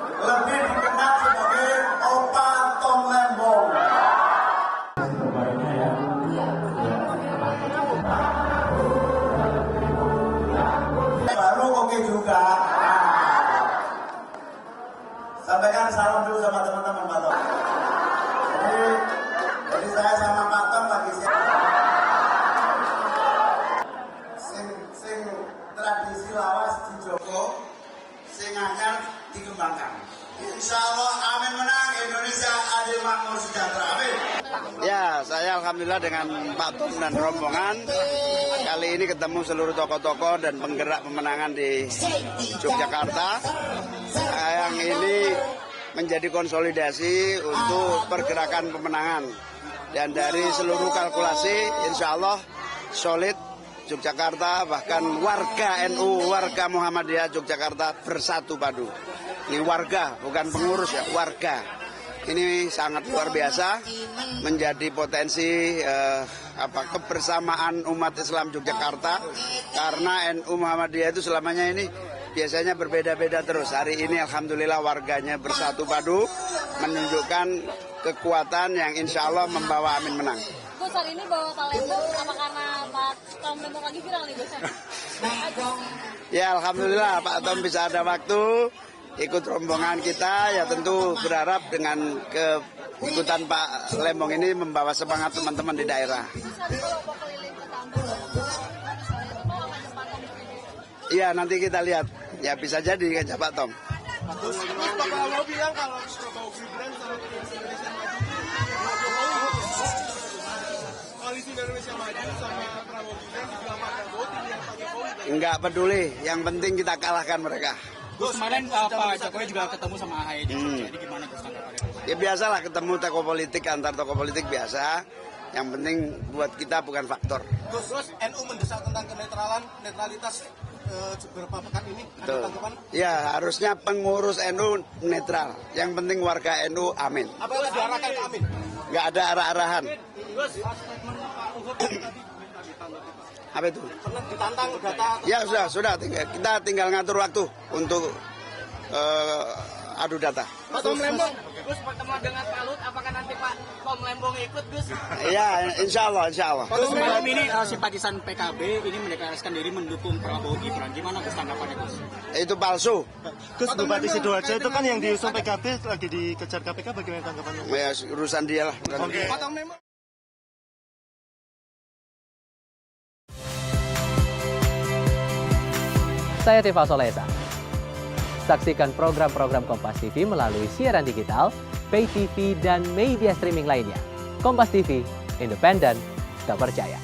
Lebih dikenal sebagai Opa Tom Lembong. Baru oke juga. Sampaikan salam dulu sama teman-teman Pak Tom. Jadi saya sama Pak Tom lagi sing tradisi lawas di Joko, sing akan dikembangkan. Insya Allah amin menang, Indonesia adil makmur sejahtera. Amin. Ya, saya alhamdulillah dengan Pak Tom dan rombongan kali ini ketemu seluruh tokoh-tokoh dan penggerak pemenangan di Yogyakarta. Yang ini menjadi konsolidasi untuk pergerakan pemenangan. Dan dari seluruh kalkulasi, insya Allah solid Yogyakarta, bahkan warga NU, warga Muhammadiyah Yogyakarta bersatu padu. Ini warga, bukan pengurus ya, warga. Ini sangat luar biasa, menjadi potensi kebersamaan umat Islam Yogyakarta. Karena NU Muhammadiyah itu selamanya ini biasanya berbeda-beda terus. Hari ini alhamdulillah warganya bersatu padu, menunjukkan kekuatan yang insya Allah membawa Amin menang. Gus, hari ini bawa kalender apa karena Pak Tom Lembong lagi viral nih Gus? Ya alhamdulillah Pak Tom bisa ada waktu ikut rombongan kita, ya tentu berharap dengan keikutan Pak Lembong ini membawa semangat teman-teman di daerah. Iya nanti kita lihat, ya bisa jadi ngajak Pak Tom. Gus, Pak Prabowo bilang kalau Prabowo Gibran sama Indonesia Maju, koalisi Indonesia Maju sama Prabowo Gibran dibilang Pak Prabowo, dibilang Pak Jokowi. Enggak peduli, yang penting kita kalahkan mereka. Gus, kemarin Pak Jokowi juga ketemu sama AHY di Jogja. Jadi gimana Gus tanggapannya? Ya biasalah ketemu tokoh politik, antar tokoh politik biasa. Yang penting buat kita bukan faktor. Gus, NU mendesak tentang netralitas beberapa pekan ini. Ada tanggapan? Ya harusnya pengurus NU netral. Yang penting warga NU amin. Apa yang diarahkan ke Amin? Nggak ada arah-arahan. Gus, statement Pak Luhut tadi ditanggapi Pak. Apa itu? Pernah ditantang data. Ya sudah. Kita tinggal ngatur waktu untuk adu data. Pak Tom Lembong. Gus, pertemuan dengan Pak Luhut, apakah nanti Pak Tom Lembong ikut Gus? Ya insya Allah. Gus, malam ini simpatisan PKB ini mendeklarasikan diri mendukung Prabowo Gibran. Gimana Gus tanggapannya Gus? Itu palsu. Gus, Bupati Sidoarjo itu kan yang diusung PKB lagi dikejar KPK, bagaimana tanggapannya? Ya urusan dia lah. Oke. Pak Tom Lembong. Saya Tifa Solesa. Saksikan program-program Kompas TV melalui siaran digital, pay TV, dan media streaming lainnya. Kompas TV, independen, terpercaya.